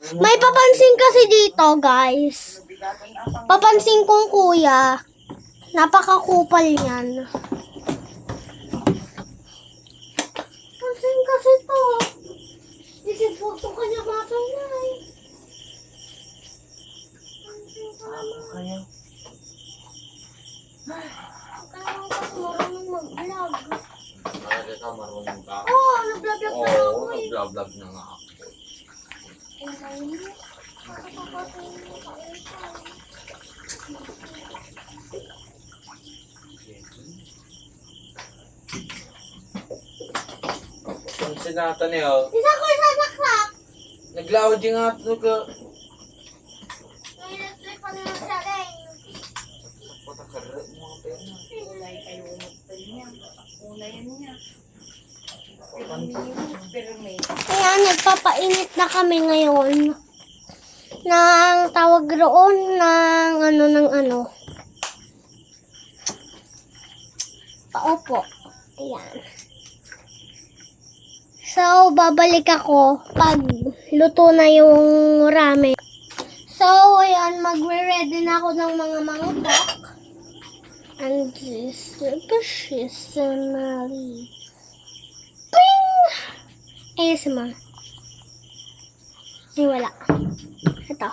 May papansin kasi dito, guys. Papansin kong kuya. Napakakupal niyan. Pansin kasi to. Isiputo ka niya matay na eh. Pansin ka naman. Kaya. Kaya kasi marunong mag-vlog. Talaga ka marunong ka. Oo, nag-vlog na ako Oo, eh. nag-vlog na nga ako. Ang sinata niyo, Isa ko isasaklak. naglaod yung nga ito ka. May electric pa naman sa rin. Patakarat mo ang pena. Kulay kayo umagpal niya. Kulay niya. Pero may Kaya nagpapainit na kami ngayon. Ng tawag roon ng ano. Paupo. Ayan. So, babalik ako pag luto na yung ramen. So, ayan, magre-ready na ako ng mga mangkok. And this is Mary. Ping! ASMR. Ay, wala. Ito.